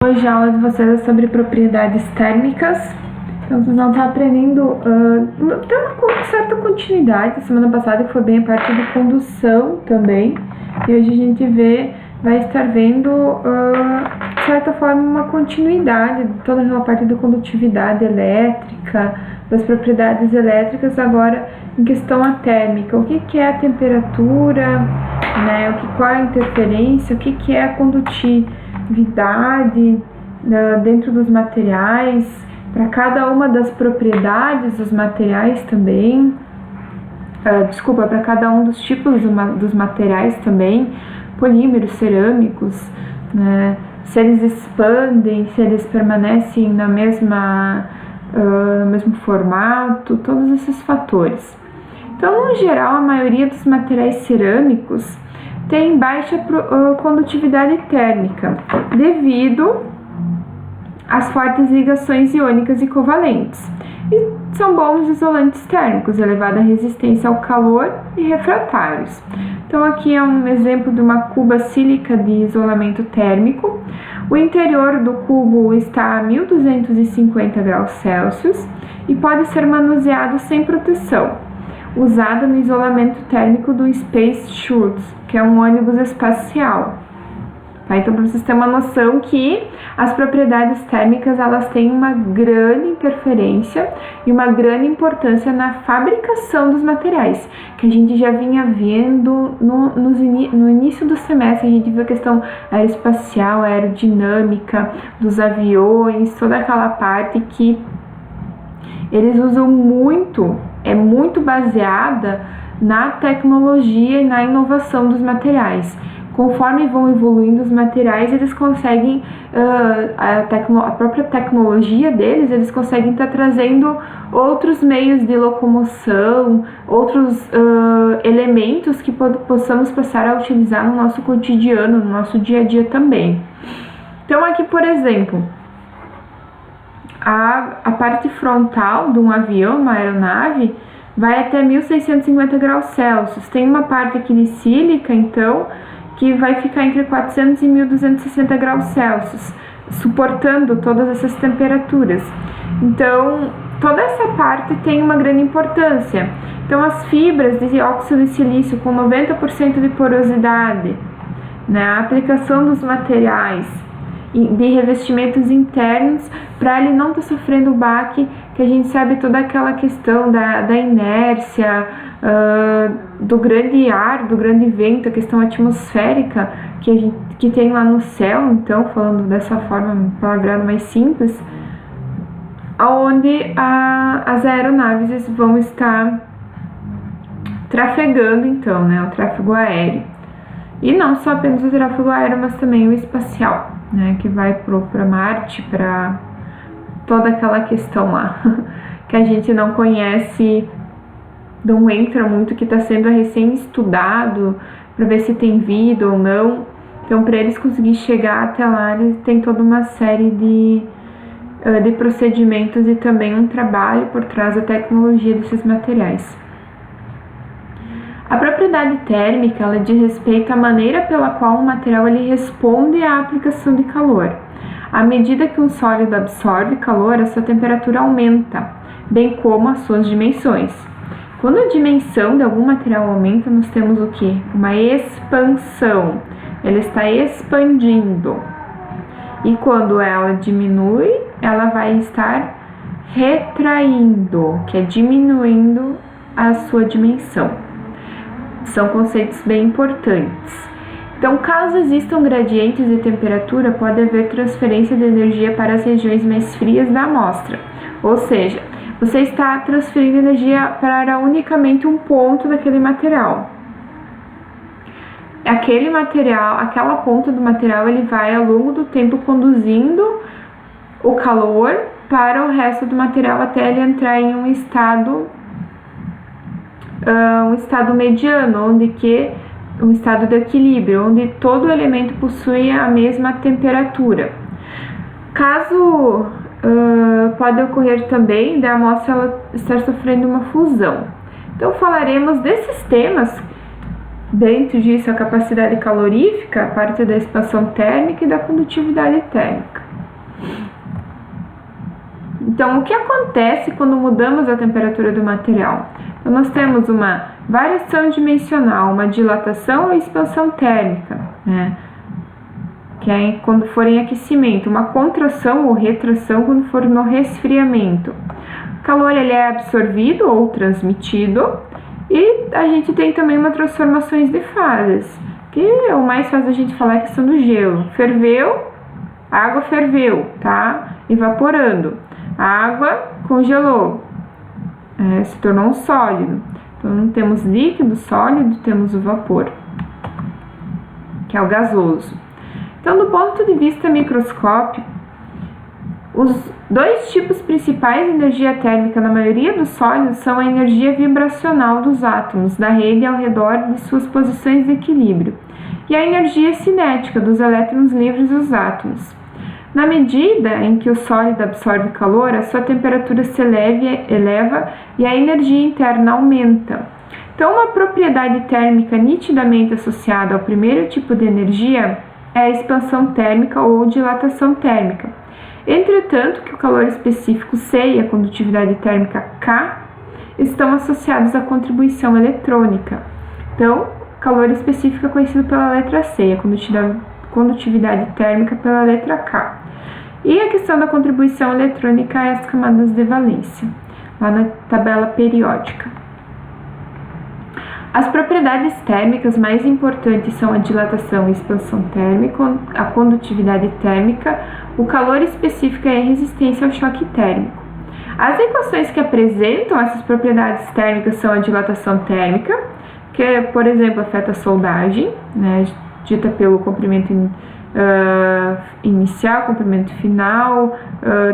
Hoje a aula de vocês é sobre propriedades térmicas. Então vocês vão estar aprendendo, tem uma certa continuidade da semana passada, que foi bem a parte de condução também. E hoje a gente vai estar vendo, de certa forma, uma continuidade de toda aquela parte da condutividade elétrica, das propriedades elétricas, agora em questão a térmica. O que é a temperatura, né? Qual é a interferência, o que é a condutividade dentro dos materiais, para cada uma das propriedades dos materiais também, para cada um dos tipos dos materiais também, polímeros, cerâmicos, né? Se eles expandem, se eles permanecem no mesmo formato, todos esses fatores. Então, no geral, a maioria dos materiais cerâmicos tem baixa condutividade térmica, devido às fortes ligações iônicas e covalentes. E são bons isolantes térmicos, elevada resistência ao calor e refratários. Então aqui é um exemplo de uma cuba sílica de isolamento térmico. O interior do cubo está a 1250 graus Celsius e pode ser manuseado sem proteção, usada no isolamento térmico do Space Shuttle, que é um ônibus espacial. Tá? Então, para vocês terem uma noção que as propriedades térmicas, elas têm uma grande interferência e uma grande importância na fabricação dos materiais, que a gente já vinha vendo no início do semestre. A gente viu a questão aeroespacial, aerodinâmica, dos aviões, toda aquela parte que eles usam muito, é muito baseada na tecnologia e na inovação dos materiais. Conforme vão evoluindo os materiais, eles conseguem, a própria tecnologia deles, eles conseguem estar trazendo outros meios de locomoção, outros elementos que possamos passar a utilizar no nosso cotidiano, no nosso dia a dia também. Então aqui, por exemplo, a parte frontal de um avião, uma aeronave, vai até 1650 graus Celsius. Tem uma parte aqui de sílica, então, que vai ficar entre 400 e 1260 graus Celsius, suportando todas essas temperaturas. Então, toda essa parte tem uma grande importância. Então, as fibras de óxido de silício com 90% de porosidade, né, a aplicação dos materiais de revestimentos internos, para ele não estar sofrendo o baque, que a gente sabe toda aquela questão da inércia, do grande ar, do grande vento, a questão atmosférica que tem lá no céu. Então, falando dessa forma, palavreado mais simples, onde as aeronaves vão estar trafegando, então, né, o tráfego aéreo. E não só apenas o tráfego aéreo, mas também o espacial, né, que vai para Marte, para toda aquela questão lá, que a gente não conhece, não entra muito, que está sendo recém-estudado para ver se tem vida ou não. Então, para eles conseguirem chegar até lá, eles têm toda uma série de procedimentos e também um trabalho por trás da tecnologia desses materiais. A propriedade térmica, ela diz respeito à maneira pela qual um material ele responde à aplicação de calor. À medida que um sólido absorve calor, a sua temperatura aumenta, bem como as suas dimensões. Quando a dimensão de algum material aumenta, nós temos o quê? Uma expansão. Ela está expandindo. E quando ela diminui, ela vai estar retraindo, que é diminuindo a sua dimensão. São conceitos bem importantes. Então, caso existam gradientes de temperatura, pode haver transferência de energia para as regiões mais frias da amostra. Ou seja, você está transferindo energia para unicamente um ponto daquele material. Aquele material, aquela ponta do material, ele vai ao longo do tempo conduzindo o calor para o resto do material até ele entrar em um estado mediano, um estado de equilíbrio, onde todo elemento possui a mesma temperatura. Caso pode ocorrer também da amostra ela estar sofrendo uma fusão. Então falaremos desses temas, dentro disso a capacidade calorífica, a parte da expansão térmica e da condutividade térmica. Então, o que acontece quando mudamos a temperatura do material? Então, nós temos uma variação dimensional, uma dilatação ou expansão térmica, né? Que é quando for em aquecimento, uma contração ou retração quando for no resfriamento. O calor ele é absorvido ou transmitido, e a gente tem também uma transformações de fases, que é o mais fácil a gente falar é a questão do gelo. Ferveu, a água ferveu, tá? Evaporando. A água congelou, se tornou um sólido. Então, não temos líquido, sólido, temos o vapor, que é o gasoso. Então, do ponto de vista microscópico, os dois tipos principais de energia térmica na maioria dos sólidos são a energia vibracional dos átomos da rede ao redor de suas posições de equilíbrio e a energia cinética dos elétrons livres dos átomos. Na medida em que o sólido absorve calor, a sua temperatura se eleva e a energia interna aumenta. Então, uma propriedade térmica nitidamente associada ao primeiro tipo de energia é a expansão térmica ou dilatação térmica. Entretanto, que o calor específico C e a condutividade térmica K estão associados à contribuição eletrônica. Então, calor específico é conhecido pela letra C, a condutividade térmica pela letra K. E a questão da contribuição eletrônica é as camadas de valência, lá na tabela periódica. As propriedades térmicas mais importantes são a dilatação e expansão térmica, a condutividade térmica, o calor específico e a resistência ao choque térmico. As equações que apresentam essas propriedades térmicas são a dilatação térmica, que, por exemplo, afeta a soldagem, né, dita pelo comprimento inicial, comprimento final,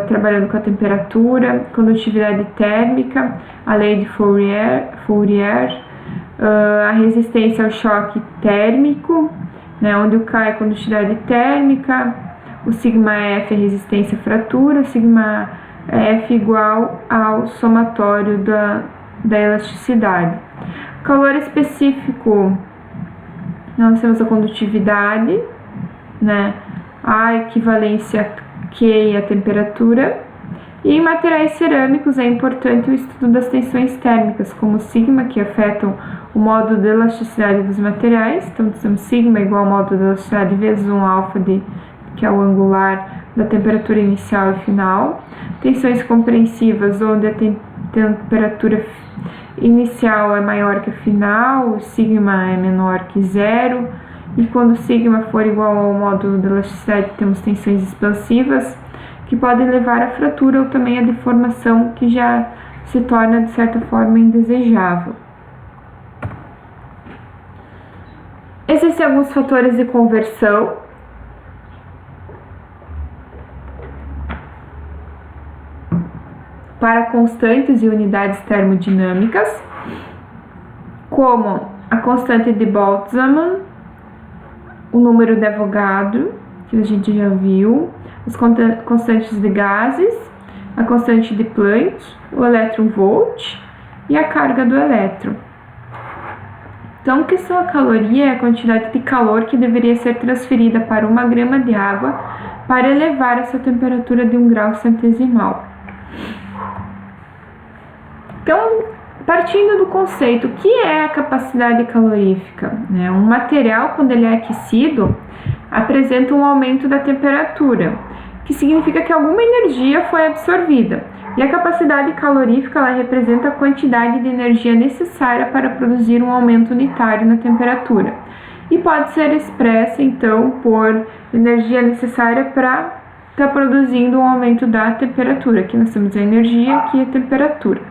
trabalhando com a temperatura, condutividade térmica, a lei de Fourier, a resistência ao choque térmico, né, onde o K é a condutividade térmica, o sigma F é resistência à fratura, sigma F igual ao somatório da elasticidade. Calor específico, nós temos a condutividade, né, a equivalência Q e a temperatura. E em materiais cerâmicos é importante o estudo das tensões térmicas, como sigma, que afetam o módulo de elasticidade dos materiais. Então, temos sigma igual ao módulo de elasticidade vezes 1 alfa, que é o angular da temperatura inicial e final. Tensões compreensivas, onde a temperatura inicial é maior que a final, o sigma é menor que zero. E quando sigma for igual ao módulo de elasticidade, temos tensões expansivas, que podem levar à fratura ou também à deformação, que já se torna, de certa forma, indesejável. Existem alguns fatores de conversão. Para constantes e unidades termodinâmicas, como a constante de Boltzmann, o número de Avogadro, que a gente já viu, as constantes de gases, a constante de Planck, o elétron-volt e a carga do elétron. Então, que são a caloria é a quantidade de calor que deveria ser transferida para 1 grama de água para elevar essa temperatura de 1 grau centesimal. Então, partindo do conceito, o que é a capacidade calorífica? Um material, quando ele é aquecido, apresenta um aumento da temperatura, que significa que alguma energia foi absorvida. E a capacidade calorífica ela representa a quantidade de energia necessária para produzir um aumento unitário na temperatura. E pode ser expressa, então, por energia necessária para estar produzindo um aumento da temperatura. Aqui nós temos a energia, aqui a temperatura.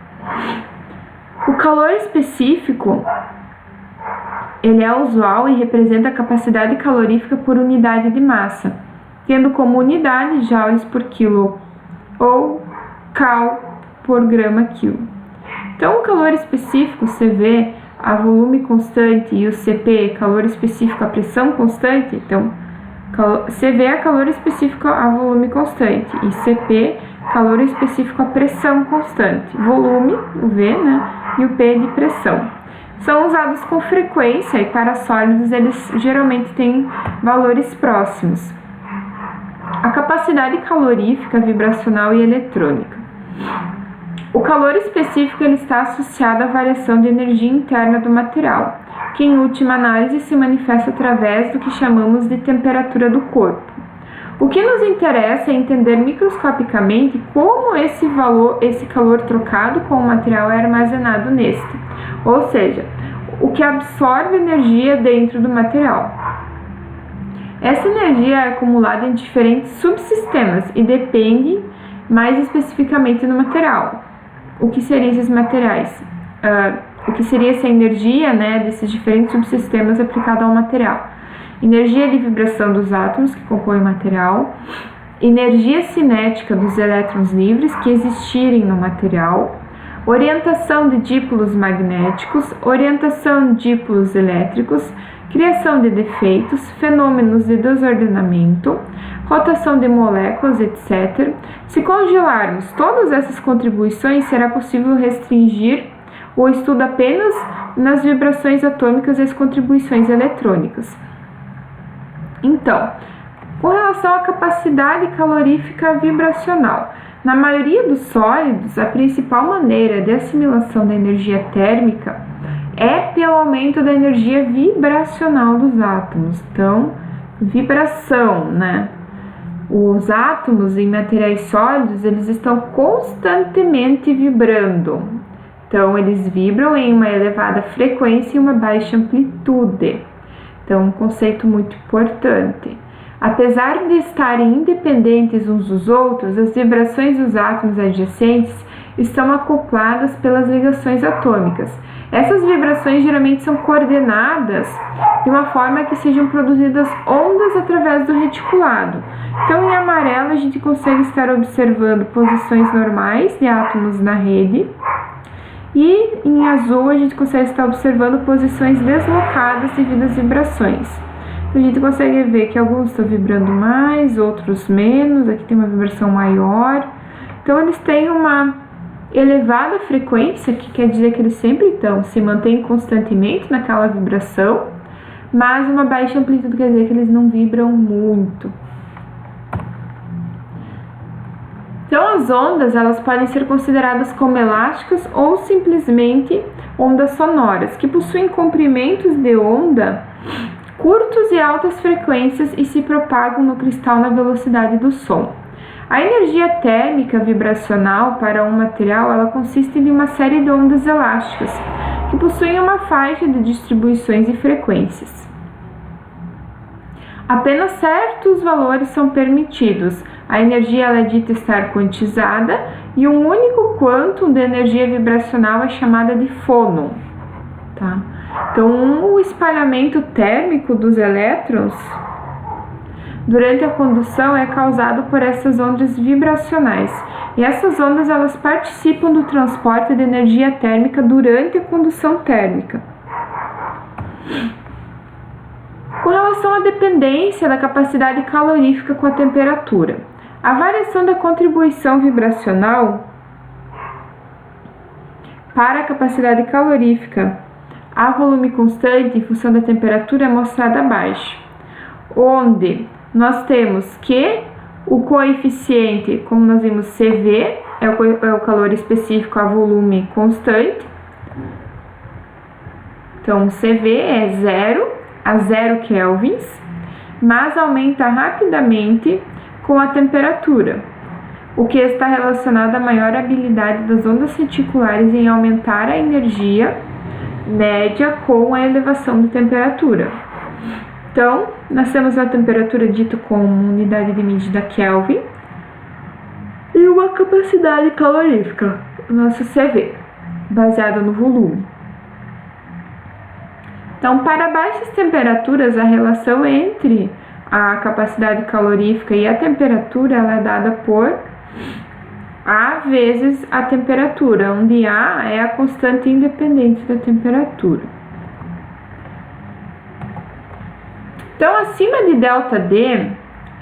O calor específico, ele é usual e representa a capacidade calorífica por unidade de massa, tendo como unidade joules por quilo ou cal por grama quilo. Então, o calor específico, CV, a volume constante, e o CP, calor específico, a pressão constante. Então, CV é calor específico a volume constante e CP, calor específico a pressão constante. Volume, o V, né, e o P de pressão. São usados com frequência e para sólidos eles geralmente têm valores próximos. A capacidade calorífica, vibracional e eletrônica. O calor específico ele está associado à variação de energia interna do material, que em última análise se manifesta através do que chamamos de temperatura do corpo. O que nos interessa é entender microscopicamente como esse calor trocado com o material é armazenado neste, ou seja, o que absorve energia dentro do material. Essa energia é acumulada em diferentes subsistemas e depende mais especificamente do material. O que seriam esses materiais? O que seria essa energia, né, desses diferentes subsistemas aplicada ao material? Energia de vibração dos átomos que compõem o material, energia cinética dos elétrons livres que existirem no material, orientação de dípolos magnéticos, orientação de dípolos elétricos, criação de defeitos, fenômenos de desordenamento, rotação de moléculas, etc. Se congelarmos todas essas contribuições, será possível restringir o estudo apenas nas vibrações atômicas e as contribuições eletrônicas. Então, com relação à capacidade calorífica vibracional, na maioria dos sólidos, a principal maneira de assimilação da energia térmica é pelo aumento da energia vibracional dos átomos. Então, vibração, né? Os átomos em materiais sólidos, eles estão constantemente vibrando. Então, eles vibram em uma elevada frequência e uma baixa amplitude. Então, um conceito muito importante. Apesar de estarem independentes uns dos outros, as vibrações dos átomos adjacentes estão acopladas pelas ligações atômicas. Essas vibrações geralmente são coordenadas de uma forma que sejam produzidas ondas através do reticulado. Então, em amarelo, a gente consegue estar observando posições normais de átomos na rede. E em azul a gente consegue estar observando posições deslocadas devido às vibrações. Então a gente consegue ver que alguns estão vibrando mais, outros menos, aqui tem uma vibração maior. Então eles têm uma elevada frequência, que quer dizer que eles sempre se mantêm constantemente naquela vibração, mas uma baixa amplitude quer dizer que eles não vibram muito. Então, as ondas, elas podem ser consideradas como elásticas ou simplesmente ondas sonoras, que possuem comprimentos de onda curtos e altas frequências e se propagam no cristal na velocidade do som. A energia térmica vibracional para um material, ela consiste de uma série de ondas elásticas, que possuem uma faixa de distribuições e frequências. Apenas certos valores são permitidos. A energia ela é dita estar quantizada e um único quantum de energia vibracional é chamada de fônon. Tá? Então, o espalhamento térmico dos elétrons durante a condução é causado por essas ondas vibracionais. E essas ondas elas participam do transporte de energia térmica durante a condução térmica. Com relação à dependência da capacidade calorífica com a temperatura, a variação da contribuição vibracional para a capacidade calorífica a volume constante em função da temperatura é mostrada abaixo, onde nós temos que o coeficiente, como nós vimos, CV, é o calor específico a volume constante. Então, CV é 0 a 0 kelvins, mas aumenta rapidamente com a temperatura, o que está relacionado à maior habilidade das ondas reticulares em aumentar a energia média com a elevação da temperatura. Então, nós temos a temperatura dita como unidade de medida Kelvin e uma capacidade calorífica, o nosso CV, baseado no volume. Então, para baixas temperaturas, a relação entre a capacidade calorífica e a temperatura ela é dada por A vezes a temperatura, onde A é a constante independente da temperatura. Então, acima de ΔD,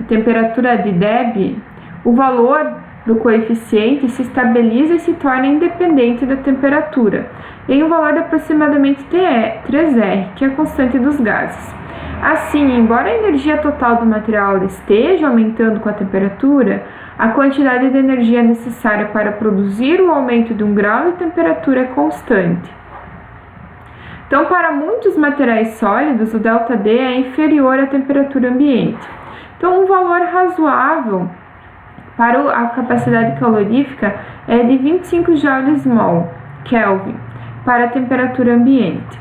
a temperatura de Deb, o valor do coeficiente se estabiliza e se torna independente da temperatura, em um valor de aproximadamente 3R, que é a constante dos gases. Assim, embora a energia total do material esteja aumentando com a temperatura, a quantidade de energia necessária para produzir o aumento de 1 grau de temperatura é constante. Então, para muitos materiais sólidos, o ΔD é inferior à temperatura ambiente. Então, um valor razoável para a capacidade calorífica é de 25 joules-mol, Kelvin, para a temperatura ambiente.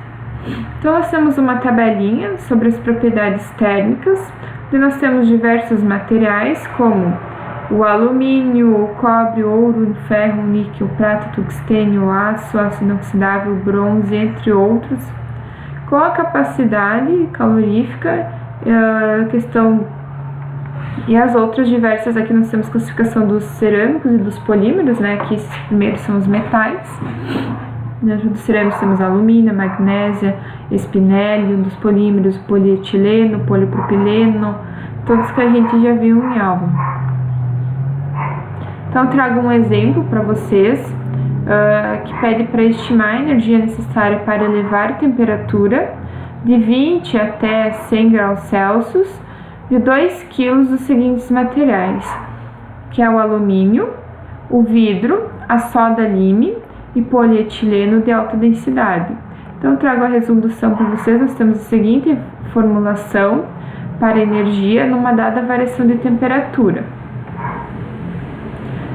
Então, nós temos uma tabelinha sobre as propriedades térmicas, onde nós temos diversos materiais, como o alumínio, o cobre, o ouro, o ferro, o níquel, prata, tungstênio, o aço inoxidável, o bronze, entre outros, com a capacidade calorífica, e as outras diversas. Aqui nós temos classificação dos cerâmicos e dos polímeros, né? Aqui esses primeiros são os metais. Dentro dos cerâmicos temos alumínio, magnésia, espinélio, dos polímeros, polietileno, polipropileno, todos que a gente já viu em aula. Então, trago um exemplo para vocês, que pede para estimar a energia necessária para elevar a temperatura de 20 até 100 graus Celsius de 2 kg dos seguintes materiais, que é o alumínio, o vidro, a soda lime e polietileno de alta densidade. Então, eu trago a resolução para vocês. Nós temos a seguinte formulação para energia numa dada variação de temperatura.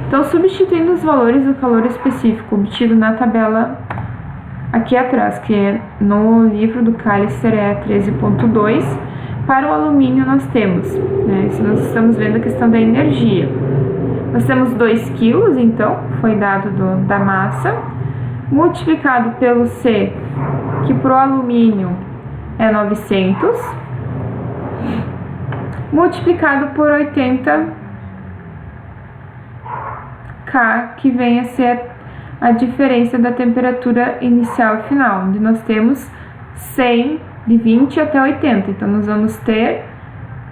Então, substituindo os valores do calor específico obtido na tabela aqui atrás, que é no livro do Callister é 13.2, para o alumínio nós temos, né, isso nós estamos vendo a questão da energia. Nós temos 2 kg, então, foi dado da massa, multiplicado pelo C, que para o alumínio é 900, multiplicado por 80K, que vem a ser a diferença da temperatura inicial e final, onde nós temos 100 de 20 até 80. Então, nós vamos ter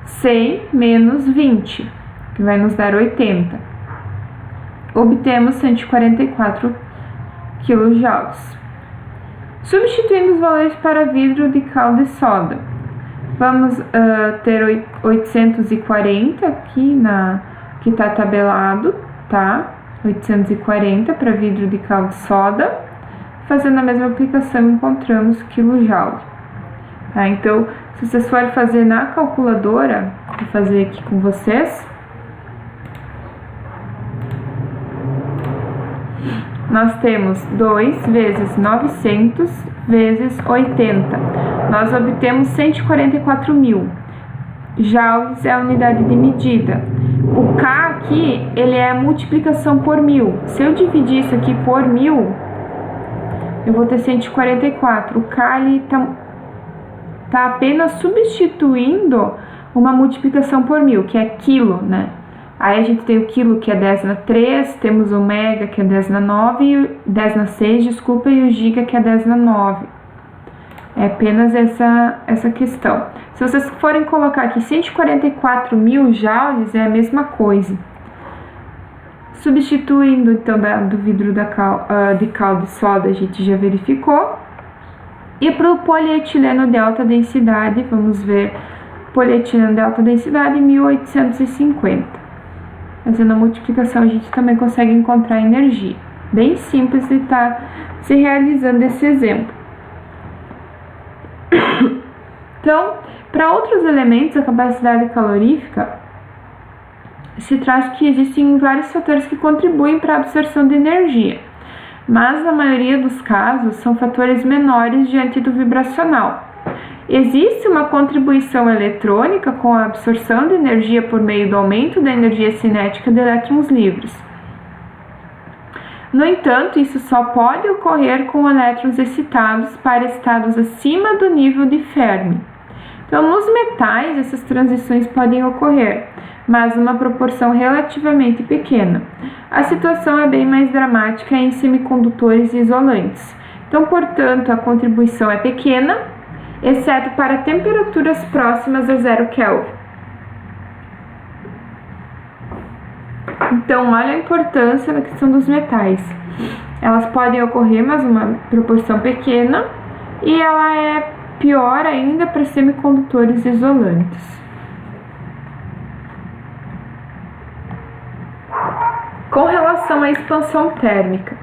100 menos 20, que vai nos dar 80. Obtemos 144 kJ. Substituindo os valores para vidro de cal de soda, vamos ter 840 aqui que está tabelado, tá? 840 para vidro de cal de soda. Fazendo a mesma aplicação, encontramos quilojoule. Tá? Então, se vocês forem fazer na calculadora, vou fazer aqui com vocês. Nós temos 2 vezes 900 vezes 80. Nós obtemos 144.000. Joules é a unidade de medida. O K aqui, ele é a multiplicação por 1000. Se eu dividir isso aqui por 1000, eu vou ter 144. O K, ele tá apenas substituindo uma multiplicação por 1000, que é quilo, né? Aí a gente tem o quilo, que é 10 na 3, temos o mega, que é 10 na 9, 10 na 6, desculpa, e o giga, que é 10 na 9. É apenas essa questão. Se vocês forem colocar aqui 144.000 joules, é a mesma coisa. Substituindo, então, do vidro de cal de soda, a gente já verificou. E para o polietileno de alta densidade, vamos ver, polietileno de alta densidade, 1850. Fazendo a multiplicação, a gente também consegue encontrar energia. Bem simples de estar se realizando esse exemplo. Então, para outros elementos, a capacidade calorífica se traz que existem vários fatores que contribuem para a absorção de energia, mas na maioria dos casos são fatores menores diante do vibracional. Existe uma contribuição eletrônica com a absorção de energia por meio do aumento da energia cinética de elétrons livres. No entanto, isso só pode ocorrer com elétrons excitados para estados acima do nível de Fermi. Então, nos metais, essas transições podem ocorrer, mas uma proporção relativamente pequena. A situação é bem mais dramática em semicondutores e isolantes. Então, portanto, a contribuição é pequena, exceto para temperaturas próximas a 0 Kelvin. Então, olha a importância da questão dos metais. Elas podem ocorrer, mas uma proporção pequena, e ela é pior ainda para semicondutores isolantes. Com relação à expansão térmica,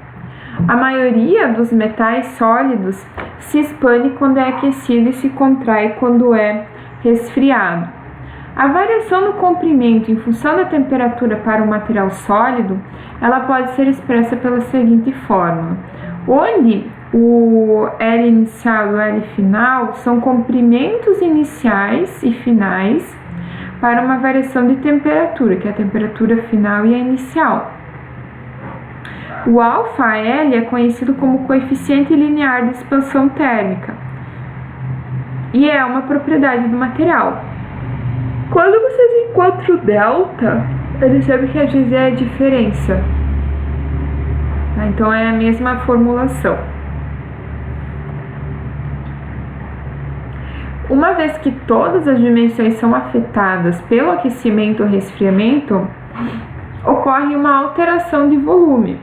a maioria dos metais sólidos se expande quando é aquecido e se contrai quando é resfriado. A variação no comprimento em função da temperatura para o material sólido, ela pode ser expressa pela seguinte fórmula, onde o L inicial e o L final são comprimentos iniciais e finais para uma variação de temperatura, que é a temperatura final e a inicial. O ΔL é conhecido como coeficiente linear de expansão térmica e é uma propriedade do material. Quando vocês encontram o delta, ele sabe que quer dizer a diferença. Então é a mesma formulação. Uma vez que todas as dimensões são afetadas pelo aquecimento ou resfriamento, ocorre uma alteração de volume.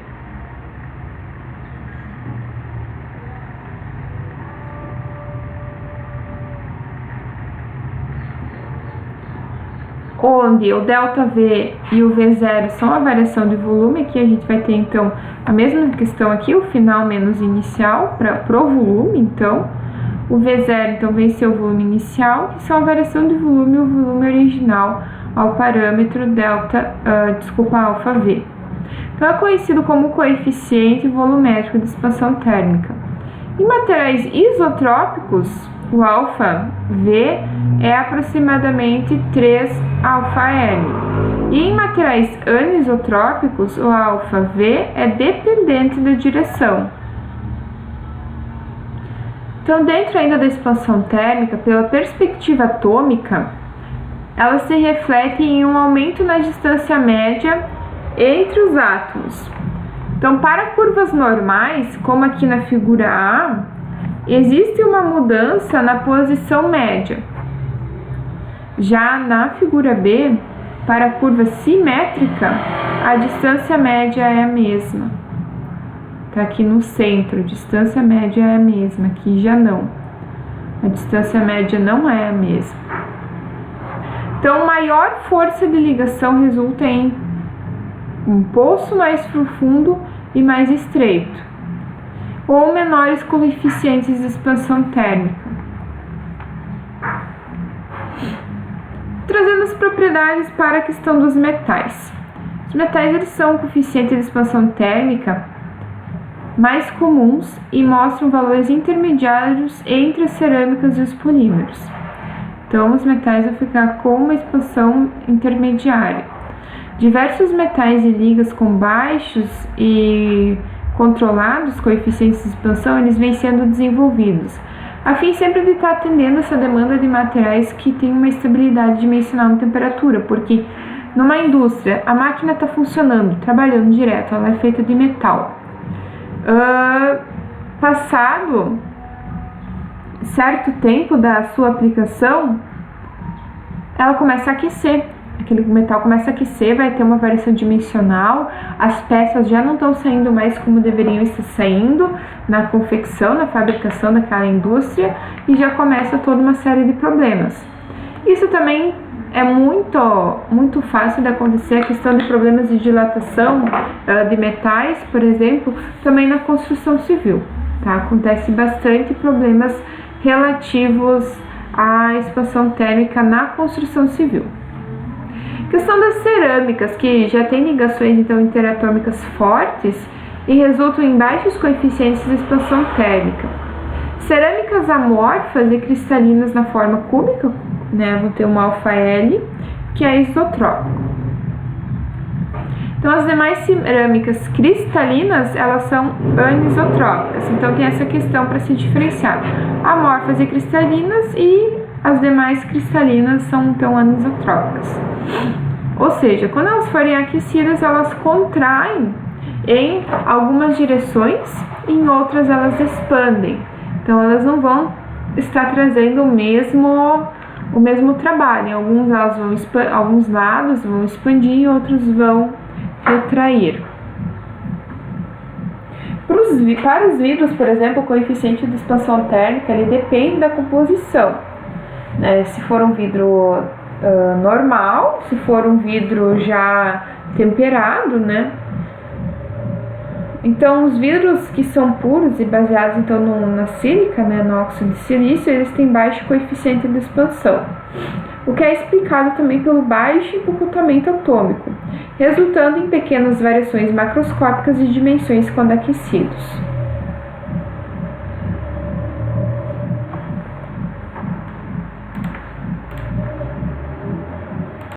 Onde o ΔV e o V0 são a variação de volume, aqui a gente vai ter então a mesma questão aqui, o final menos inicial para o volume, então o V0 então vai ser o volume inicial, que são a variação de volume e o volume original ao parâmetro ΔV. Então é conhecido como coeficiente volumétrico de expansão térmica. Em materiais isotrópicos, o ΔV é aproximadamente 3ΔL. E em materiais anisotrópicos, o ΔV é dependente da direção. Então, dentro ainda da expansão térmica, pela perspectiva atômica, ela se reflete em um aumento na distância média entre os átomos. Então, para curvas normais, como aqui na figura A, existe uma mudança na posição média. Já na figura B, para a curva simétrica, a distância média é a mesma. Está aqui no centro, a distância média é a mesma, aqui já não. A distância média não é a mesma. Então, maior força de ligação resulta em um poço mais profundo e mais estreito, ou menores coeficientes de expansão térmica. Trazendo as propriedades para a questão dos metais. Os metais eles são coeficientes de expansão térmica mais comuns e mostram valores intermediários entre as cerâmicas e os polímeros. Então, os metais vão ficar com uma expansão intermediária. Diversos metais e ligas com baixos e controlados coeficientes de expansão, eles vêm sendo desenvolvidos, a fim sempre de estar atendendo essa demanda de materiais que têm uma estabilidade dimensional na temperatura, porque numa indústria a máquina está funcionando, trabalhando direto, ela é feita de metal. Passado certo tempo da sua aplicação, ela começa a aquecer. Aquele metal começa a aquecer, vai ter uma variação dimensional, as peças já não estão saindo mais como deveriam estar saindo na confecção, na fabricação daquela indústria, e já começa toda uma série de problemas. Isso também é muito fácil de acontecer, a questão de problemas de dilatação de metais, por exemplo, também na construção civil, tá? Acontece bastante problemas relativos à expansão térmica na construção civil. Questão das cerâmicas, que já tem ligações então interatômicas fortes e resultam em baixos coeficientes de expansão térmica. Cerâmicas amorfas e cristalinas na forma cúbica, né, vão ter um ΔL, que é isotrópico. Então, as demais cerâmicas cristalinas, elas são anisotrópicas. Então, tem essa questão para se diferenciar. Amorfas e cristalinas, e as demais cristalinas são, então, anisotrópicas. Ou seja, quando elas forem aquecidas, elas contraem em algumas direções e em outras elas expandem. Então, elas não vão estar trazendo o mesmo trabalho. Em alguns lados vão expandir e outros vão retrair. Para os vidros, por exemplo, o coeficiente de expansão térmica ele depende da composição, né? Se for um vidro normal, se for um vidro já temperado, né? Então, os vidros que são puros e baseados então na sílica, né, no óxido de silício, eles têm baixo coeficiente de expansão, o que é explicado também pelo baixo encurtamento atômico, resultando em pequenas variações macroscópicas de dimensões quando aquecidos.